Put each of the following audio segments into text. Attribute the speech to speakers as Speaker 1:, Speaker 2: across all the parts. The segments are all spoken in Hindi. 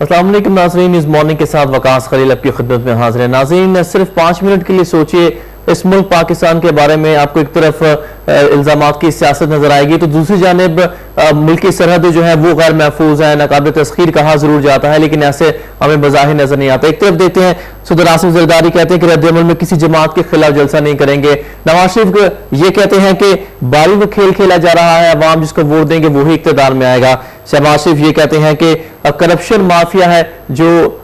Speaker 1: अस्सलाम वालेकुम नाज़रीन, न्यूज़ मॉर्निंग के साथ वकास खलील आपकी खिदमत में हाजिर है। नाज़रीन, सिर्फ 5 मिनट के लिए सोचिए, इस मुल्क पाकिस्तान के बारे में आपको एक तरफ इल्जामात की सियासत नजर आएगी तो दूसरी जानिब मुल्क की सरहदें जो है वो गैर महफूज है, नाकाबिल तस्खीर कहा जरूर जाता है, लेकिन ऐसे हमें बज़ाहिर नजर नहीं आता। एक तरफ देखते हैं सदर आसिफ ज़रदारी कहते हैं कि रद्द-ए-अमल में किसी जमात के खिलाफ जलसा नहीं करेंगे। नवाज शरीफ ये कहते हैं कि बारी में खेल खेला जा रहा है, अवाम जिसको वोट देंगे वही इक़्तिदार में आएगा। शहबाज शरीफ ये कहते हैं कि करप्शन माफिया है जो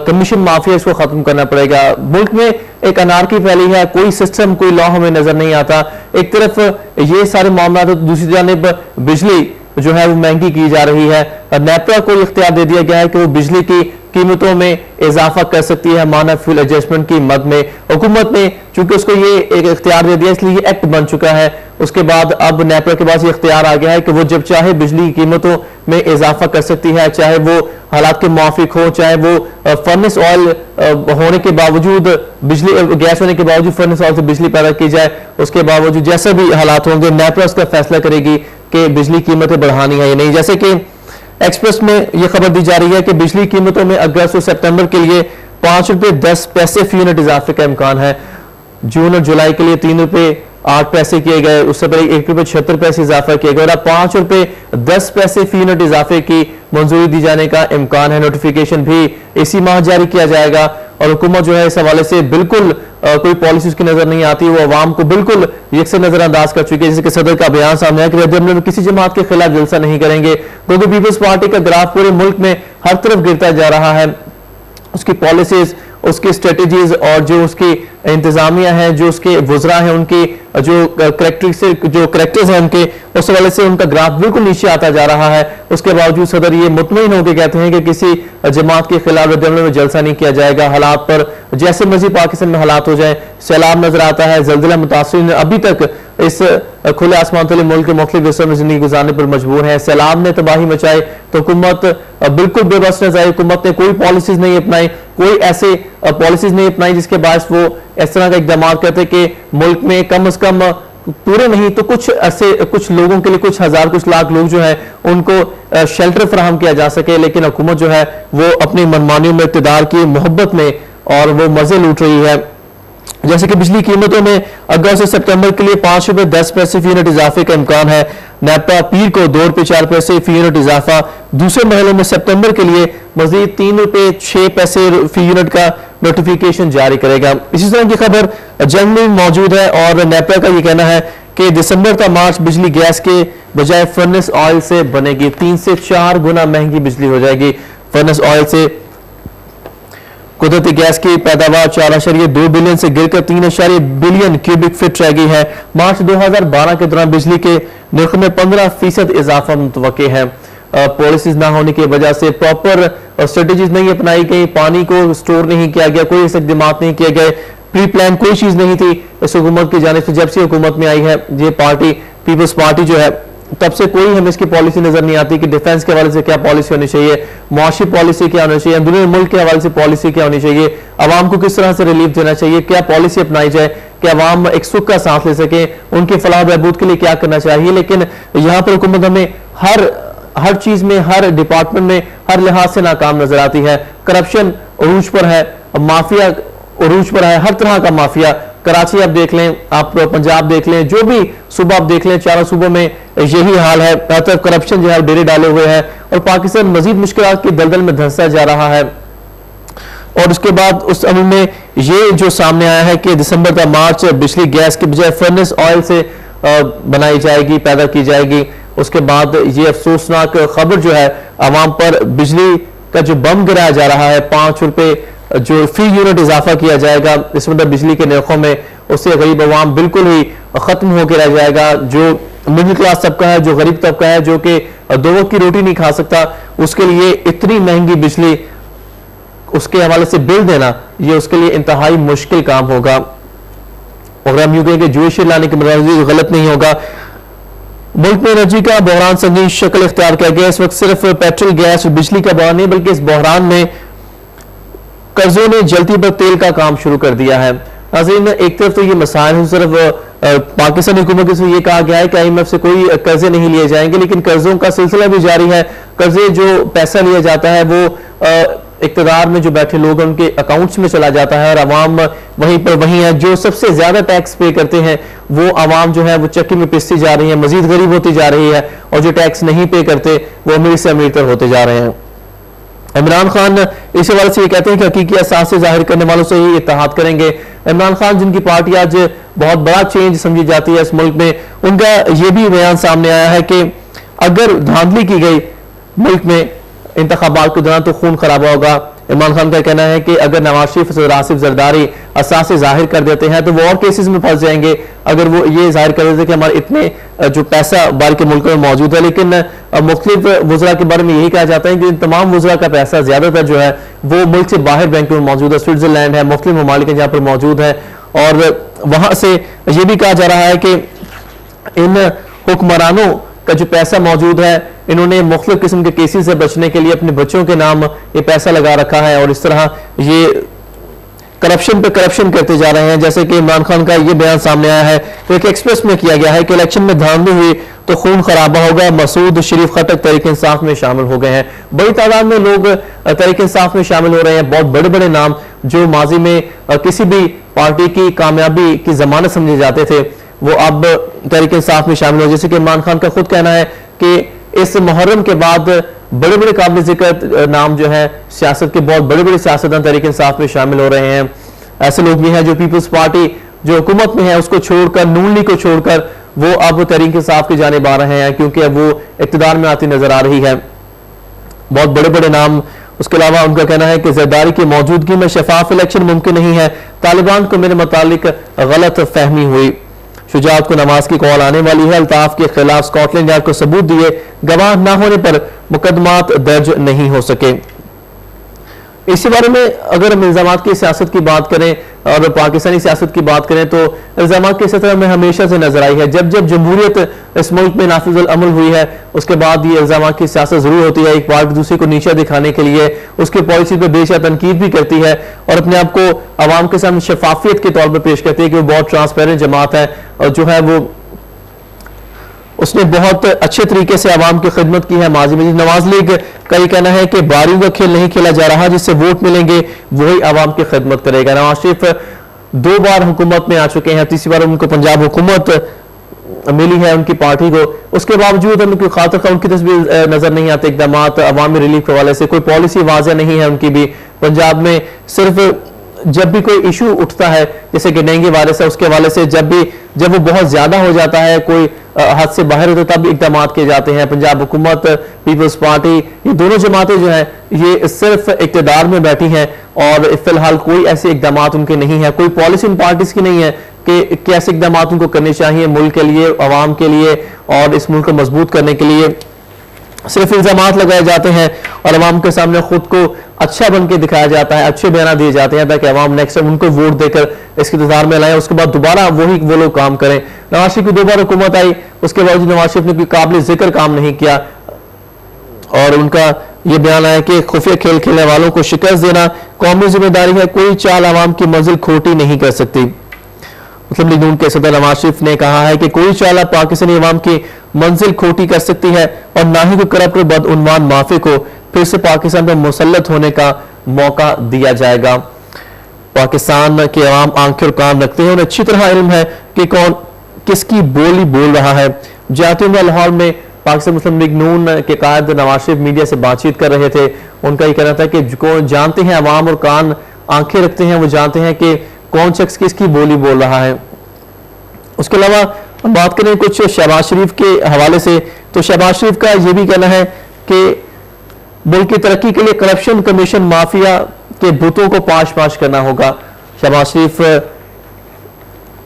Speaker 1: कमीशन माफिया, इसको खत्म करना पड़ेगा। मुल्क में एक अनारकी फैली है, कोई सिस्टम कोई लॉ हमें नजर नहीं आता। एक तरफ ये सारे मामला तो दूसरी जानिब बिजली जो है वो महंगी की जा रही है। नेपरा को इख्तियार दे दिया गया है कि वो बिजली की कीमतों में इजाफा कर सकती है माना फ्यूल एडजस्टमेंट की मद में। हुकूमत ने चूंकि उसको ये एक इख्तियार दे दिया इसलिए ये एक्ट बन चुका है। उसके बाद अब नेपरा के पास ये इख्तियार आ गया है कि वो जब चाहे बिजली की कीमतों में इजाफा कर सकती है, चाहे वो हालात के मुआफिक हो, चाहे वो फर्नेस ऑयल होने के बावजूद बिजली गैस होने के बावजूद फर्नेस ऑयल से बिजली पैदा की जाए, उसके बावजूद जैसे भी हालात होंगे नेपरा उसका फैसला करेगी कि बिजली कीमतें बढ़ानी है या नहीं। जैसे कि एक्सप्रेस में यह खबर दी जा रही है कि बिजली कीमतों में अगस्त और सितंबर के लिए 5 रुपए 10 पैसे फी यूनिट इजाफे का इम्कान है। जून और जुलाई के लिए 3 रुपए 8 पैसे किए गए, उससे पहले 1 रुपए 76 पैसे इजाफा किया गया और अब 5 रुपए 10 पैसे फी यूनिट इजाफे की मंजूरी दी जाने का इम्कान है। नोटिफिकेशन भी इसी माह जारी किया जाएगा और हुकूमत जो है इस हवाले से बिल्कुल कोई पॉलिसी उसकी नजर नहीं आती, वो अवाम को बिल्कुल यकसे नजरअंदाज कर चुकी है। जैसे कि सदर का बयान सामने आया कि रद्द-ए-अमल में किसी जमात के खिलाफ जलसा नहीं करेंगे, क्योंकि पीपल्स पार्टी का ग्राफ पूरे मुल्क में हर तरफ गिरता जा रहा है। उसकी पॉलिसीज, उसकी स्ट्रेटेजीज और जो उसकी इंतजामिया है, जो उसके वुज़रा हैं, उनकी जो करेक्टर्स हैं उनके, उस हवाले से उनका ग्राफ बिल्कुल नीचे आता जा रहा है। उसके बावजूद सदर ये मुतमईन होकर कहते हैं कि किसी जमात के खिलाफ रद्द-ए-अमल में जलसा नहीं किया जाएगा। हालात पर जैसे मर्जी पाकिस्तान में हालात हो जाए, सैलाब नजर आता है, ज़ल्ज़ला मुतासिरीन अभी तक इस खुले आसमान तले मुल्क के मुख्तलिफ हिस्सों में जिंदगी गुजारने पर मजबूर है। सैलाब ने तबाही मचाई तो हुकूमत बिल्कुल बेबस नजर आई। हुकूमत ने कोई पॉलिसीज नहीं अपनाई, कोई ऐसे पॉलिसीज नहीं अपनाई जिसके बाद वो इस तरह का इकदाम करते कि मुल्क में कम से कम पूरे नहीं तो कुछ ऐसे कुछ लोगों के लिए, कुछ हजार कुछ लाख लोग जो है उनको शेल्टर फराहम किया जा सके। लेकिन हुकूमत जो है वो अपनी मनमानियों में, इक़्तिदार की मोहब्बत में और वो मजे लूट रही है। जैसे कि बिजली कीमतों में अगस्त से सितंबर के लिए 5 रुपए 10 पैसे फी यूनिट इजाफे का इम्कान है। नेपा पीर को 2 रुपए 4 पैसे फी यूनिट इजाफा। दूसरे महीने में सितंबर के लिए मजीद 3 रुपए 6 पैसे फी यूनिट का नोटिफिकेशन जारी करेगा। इसी तरह की खबर जंग में मौजूद है और नेपा का ये कहना है कि दिसंबर का मार्च बिजली गैस के बजाय फर्नेस ऑयल से बनेगी। 3 से 4 गुना महंगी बिजली हो जाएगी। फर्नेस ऑयल से कुदरती गैस की पैदावार 4.2 बिलियन से गिरकर 3 बिलियन क्यूबिक फीट रह गई है। मार्च 2012 के दौरान बिजली के नर्ख में 15% इजाफा मुतवक्के है। पॉलिसीज ना होने की वजह से प्रॉपर स्ट्रेटेजीज नहीं अपनाई गई, पानी को स्टोर नहीं किया गया, कोई इकदामात नहीं किए गए, प्री प्लान कोई चीज नहीं थी इस हुकूमत की जानिब से। जब से हुकूमत में आई है ये पार्टी, पीपल्स पार्टी जो है, तब से कोई हमें इसकी पॉलिसी नजर नहीं आती कि डिफेंस के हवाले से क्या पॉलिसी होनी चाहिए, मुआशी पॉलिसी क्या होनी चाहिए, अंदरूनी मुल्क के हवाले से पॉलिसी क्या होनी चाहिए, अवाम को किस तरह से रिलीफ देना चाहिए, क्या पॉलिसी अपनाई जाए कि अवाम एक सुख का सांस ले सके, उनके फलाह बहबूद के लिए क्या करना चाहिए। लेकिन यहाँ पर हुकूमत हमें हर चीज में, हर डिपार्टमेंट में, हर लिहाज से नाकाम नजर आती है। करप्शन उरूज पर है, माफिया उरूज पर है, हर तरह का माफिया। कराची आप देख लें, आप पंजाब देख लें, जो भी सूबा आप देख लें, चारों सूबों में यही हाल है। हर तरफ करप्शन जो है डेरे डाले हुए है और पाकिस्तान मजीद मुश्किल की दलदल में धंसा जा रहा है। और उसके बाद उस अमल में ये जो सामने आया है कि दिसंबर का मार्च बिजली गैस के बजाय फर्नेस ऑयल से बनाई जाएगी, पैदा की जाएगी। उसके बाद ये अफसोसनाक खबर जो है आवाम पर, बिजली का जो बम गिराया जा रहा है, 5 रुपए जो फी यूनिट इजाफा किया जाएगा इस मतलब बिजली के नरखों में, उससे गरीब अवाम बिल्कुल ही खत्म होकर रह जाएगा। जो मिडिल क्लास तबका है, जो गरीब तबका है, जो कि 2 वक्त की रोटी नहीं खा सकता, उसके लिए इतनी महंगी बिजली उसके हवाले से बिल देना ये उसके लिए इंतहाई मुश्किल काम होगा। और हम यूं कहें कि जोश लाने की मतलब गलत नहीं होगा। मुल्क में एनर्जी का बहरान संगीन शक्ल इख्तियार किया गया। इस वक्त सिर्फ पेट्रोल, गैस और बिजली का बहरान नहीं बल्कि इस बहरान में कर्जों ने जलती पर तेल का काम शुरू कर दिया है। नाज़रीन, एक तरफ तो ये मसाइल, सिर्फ पाकिस्तानी हुकूमत से ये कहा गया है कि IMF से कोई कर्जे नहीं लिए जाएंगे, लेकिन कर्जों का सिलसिला भी जारी है। कर्जे जो पैसा लिया जाता है वो इक़्तिदार में जो बैठे लोग उनके अकाउंट्स में चला जाता है और अवाम वहीं पर वहीं है। जो सबसे ज्यादा टैक्स पे करते हैं वो अवाम जो है वो चक्की में पिसती जा रही है, मजीद गरीब होती जा रही है, और जो टैक्स नहीं पे करते वो अमीर से अमीर होते जा रहे हैं। इमरान खान इस हवाले से ये कहते हैं कि हकीकी एहसास से जाहिर करने वालों से ही इत्तेहाद करेंगे। इमरान खान जिनकी पार्टी आज बहुत बड़ा चेंज समझी जाती है इस मुल्क में, उनका ये भी बयान सामने आया है कि अगर धांधली की गई मुल्क में इंतखाबात के दौरान तो खून खराबा होगा। इमरान खान का कहना है कि अगर नवाज शरीफ और आसिफ जरदारी असासे जाहिर कर देते हैं तो वो और केसेस में फंस जाएंगे। अगर वो ये जाहिर कर देते कि हमारे इतने जो पैसा बाहर के मुल्कों में मौजूद है, लेकिन मुख्तलिफ वज़रा के बारे में यही कहा जाता है कि तमाम वज़रा का पैसा ज्यादातर जो है वो मुल्क से बाहर बैंकों में मौजूद है। स्विट्जरलैंड है, मुख्तलिफ ममालिक जहाँ पर मौजूद है, और वहां से ये भी कहा जा रहा है कि इन हुक्मरानों का जो पैसा मौजूद है, इन्होंने मुख्तलिफ किस्म के केसेस से बचने के लिए अपने बच्चों के नाम ये पैसा लगा रखा है, और इस तरह ये करप्शन पे करप्शन करते जा रहे हैं। जैसे कि इमरान खान का ये बयान सामने आया है, एक एक्सप्रेस में किया गया है कि इलेक्शन में धांधली हुई तो खून खराबा होगा। मसूद शरीफ खटक तहरीक इंसाफ में शामिल हो गए हैं। बड़ी तादाद में लोग तहरीक इंसाफ में शामिल हो रहे हैं। बहुत बड़े बड़े नाम जो माजी में किसी भी पार्टी की कामयाबी की जमानत समझे जाते थे वो अब तहरीक इंसाफ में शामिल हो। जैसे कि इमरान खान का खुद कहना है कि इस मुहर्रम के बाद बड़े बड़े काबिल जिक्र नाम जो है सियासत के, बहुत बड़े बड़े सियासतदान तहरीक इंसाफ में शामिल हो रहे हैं। ऐसे लोग भी हैं जो पीपल्स पार्टी जो हुकूमत में है उसको छोड़कर, नून लीग को छोड़कर वो अब तहरीक इंसाफ की जानिब आ रहे हैं, क्योंकि अब वो इक़्तिदार में आती नजर आ रही है। बहुत बड़े बड़े नाम। उसके अलावा उनका कहना है कि जरदारी की मौजूदगी में शफाफ इलेक्शन मुमकिन नहीं है। तालिबान को मेरे मुतालिक गलत फहमी हुई। शुजात को नमाज की कॉल आने वाली है। अल्ताफ के खिलाफ स्कॉटलैंड यार्ड को सबूत दिए, गवाह न होने पर मुकदमात दर्ज नहीं हो सके। इसी बारे में अगर हम इल्जामात की सियासत की बात करें और पाकिस्तानी सियासत की बात करें तो इल्जामात की सतह में हमेशा से नजर आई है। जब जब जमहूरियत इस मुल्क में नाफिजुल अमल हुई है उसके बाद ये इल्जामात की सियासत जरूर होती है। एक पार्टी दूसरे को नीचा दिखाने के लिए उसकी पॉलिसी पर बेशक तनकीद भी करती है और अपने आप को आवाम के सामने शफाफियत के तौर पर पेश करती है कि वो बहुत ट्रांसपेरेंट जमात है और जो है वो उसने बहुत अच्छे तरीके से आवाम की खिदमत की है माजी में। नवाज लीग का ये कहना है कि बारियों का खेल नहीं खेला जा रहा, जिससे वोट मिलेंगे वही आवाम की खिदमत करेगा। नवाज शरीफ 2 बार हुकूमत में आ चुके हैं, तीसरी बार उनको पंजाब हुकूमत मिली है उनकी पार्टी को। उसके बावजूद उनकी खातिर उनकी तस्वीर नजर नहीं आते इकदाम अवामी रिलीफ के हवाले से। कोई पॉलिसी वाज़ेह नहीं है उनकी भी। पंजाब में सिर्फ जब भी कोई इशू उठता है जैसे कि डेंगू वायरस है उसके हवाले से जब वो बहुत ज्यादा हो जाता है, कोई हद से बाहर होता है, तब इकदाम किए जाते हैं। पंजाब हुकूमत, पीपल्स पार्टी, ये दोनों जमातें जो हैं ये सिर्फ इक़्तिदार में बैठी हैं और फिलहाल कोई ऐसे इकदाम उनके नहीं है, कोई पॉलिसी उन पार्टीज की नहीं है कि कैसे इकदाम उनको करने चाहिए मुल्क के लिए, आवाम के लिए और इस मुल्क को मजबूत करने के लिए। सिर्फ इल्जामात लगाए जाते हैं और अवाम के सामने खुद को अच्छा बन के दिखाया जाता है, अच्छे बयान दिए जाते हैं ताकि अवाम नेक्स्ट टाइम उनको वोट देकर इसके इंतजार में लाएं, उसके बाद दोबारा वो लोग काम करें। नवाज शरीफ की 2 बार हुकूमत आई, उसके बावजूद नवाज शरीफ ने कोई काबिल जिक्र काम नहीं किया और उनका यह बयान आया कि खुफिया खेल खेलने वालों को शिकस्त देना कौमी जिम्मेदारी है, कोई चाल अवाम की मंजिल खोटी नहीं कर सकती। मुस्लिम लीग नून के सदर नवाज शरीफ ने कहा है कि कोई चाल पाकिस्तानी अवाम की मंजिल खोटी कर सकती है और ना ही कोई करप्ट बदउनवान माफी को फिर से पाकिस्तान पर मुसल्लत होने का मौका दिया जाएगा। पाकिस्तान के अवाम आंखें और कान रखते हैं, उन्हें अच्छी तरह इल्म है कि कौन किसकी बोली बोल रहा है। जाते हुए लाहौर में पाकिस्तान मुस्लिम लीग नून के कायद नवाज शरीफ मीडिया से बातचीत कर रहे थे। उनका ये कहना था कि जो जानते हैं अवाम और कान आंखें रखते हैं वो जानते हैं कि कौन शख्स किसकी बोली बोल रहा है। उसके अलावा हम बात करें कुछ शहबाज शरीफ के हवाले से तो शहबाज शरीफ का यह भी कहना है कि मुल्क की तरक्की के लिए करप्शन कमीशन माफिया के भूतों को पाश पाश करना होगा। शहबाज शरीफ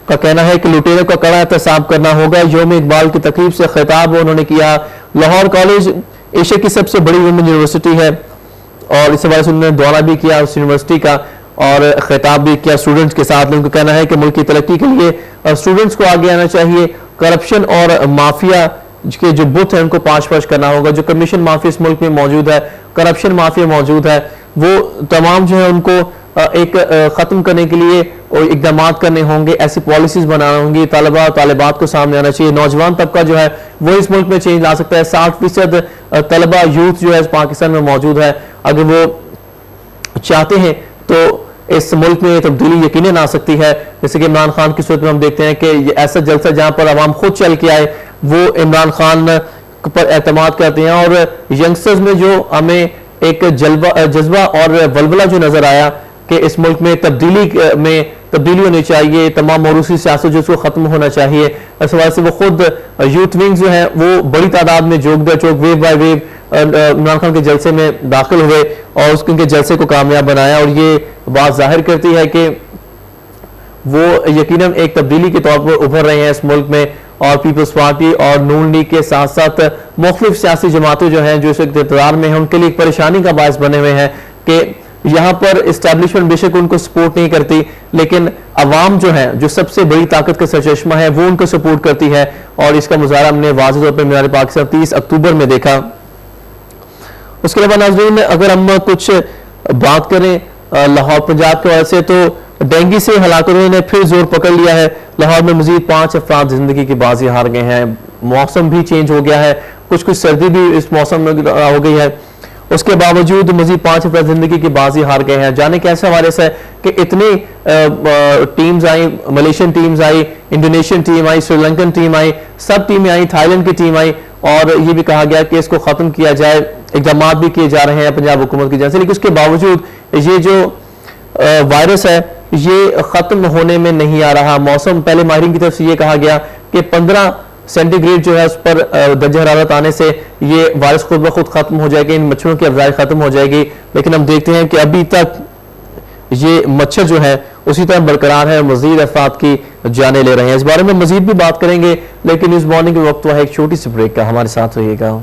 Speaker 1: का कहना है कि लुटेरों का कड़ा एहतसाब करना होगा। यौम इकबाल की तकरीब से खिताब उन्होंने किया। लाहौर कॉलेज एशिया की सबसे बड़ी वुमेन यूनिवर्सिटी है और इस हवाले से उन्होंने दौरा भी किया उस यूनिवर्सिटी का और खिताब भी किया स्टूडेंट्स के साथ। उनका कहना है कि मुल्क की तरक्की के लिए स्टूडेंट्स को आगे आना चाहिए। करप्शन और माफिया के जो बुत है उनको पाश पाश करना होगा। जो कमीशन माफिया इस मुल्क में मौजूद है, करप्शन माफिया मौजूद है, वो तमाम जो है उनको एक ख़त्म करने के लिए इकदाम करने होंगे, ऐसी पॉलिसीज बनाना होंगी, तालिबा तालिबात को सामने आना चाहिए। नौजवान तबका जो है वो इस मुल्क में चेंज ला सकता है। 60% तलबा यूथ जो है पाकिस्तान में मौजूद है। अगर वो चाहते हैं तो इस मुल्क में तब्दीली यकीनन आ सकती है। जैसे कि इमरान खान की सूरत में हम देखते हैं कि ऐसा जलसा जहां पर अवाम खुद चल के आए वो इमरान खान पर एतमाद करते हैं। और यंगस्टर्स में जो हमें एक जज्बा और वलवला जो नजर आया कि इस मुल्क में तब्दीली होनी चाहिए, तमाम मौरूसी सियासत जो उसको खत्म होना चाहिए, इस वजह से वो खुद यूथ विंग जो है वो बड़ी तादाद में joke wave by wave Imran Khan के जलसे में दाखिल हुए और उसके जलसे को कामयाब बनाया। और ये बात जाहिर करती है कि वो यकीनन एक तब्दीली के तौर पर उभर रहे हैं इस मुल्क में। और पीपल्स पार्टी और नून लीग के साथ साथ मुख्तलिफ सियासी जमातें जो हैं जो इस इक़्तिदार में हैं उनके लिए एक परेशानी का बायस बने हुए हैं कि यहाँ पर इस्टेब्लिशमेंट बेशक उनको सपोर्ट नहीं करती, लेकिन अवाम जो है जो सबसे बड़ी ताकत का सरचश्मा है वो उनको सपोर्ट करती है। और इसका मुजाहरा हमने वाज़ेह तौर पर मीनार पाकिस्तान 30 अक्टूबर में देखा। उसके अलावा नाज़रीन अगर हम कुछ बात करें लाहौर पंजाब के वजह से, तो डेंगू से हलाकतों ने फिर जोर पकड़ लिया है। लाहौर में मजीद 5 अफराद जिंदगी की बाजी हार गए हैं। मौसम भी चेंज हो गया है, कुछ सर्दी भी इस मौसम में हो गई है, उसके बावजूद मजीद 5 अफराद जिंदगी की बाजी हार गए हैं। जाने कैसा वायरस है कि इतनी टीम्स आई, मलेशियन टीम्स आई, इंडोनेशियन टीम आई, श्रीलंकन टीम आई, सब टीमें आई, थाईलैंड की टीम आई और ये भी कहा गया कि इसको खत्म किया जाए। इक़दाम भी किए जा रहे हैं पंजाब हुकूमत की जानब से, लेकिन उसके बावजूद ये जो वायरस है ये खत्म होने में नहीं आ रहा। मौसम पहले माहिरीन की तरफ से ये कहा गया कि 15 सेंटीग्रेड जो है उस पर दर्जा हरारत आने से ये वायरस खुद ब खुद खत्म हो जाएगी, इन मच्छरों की अफजाई खत्म हो जाएगी। लेकिन हम देखते हैं कि अभी तक ये मच्छर जो है उसी तरह बरकरार है, मजीद अफराद की जाने ले रहे हैं। इस बारे में मजीद भी बात करेंगे, लेकिन इस मॉर्निंग के वक्त वह एक छोटी सी ब्रेक का। हमारे साथ रहिएगा।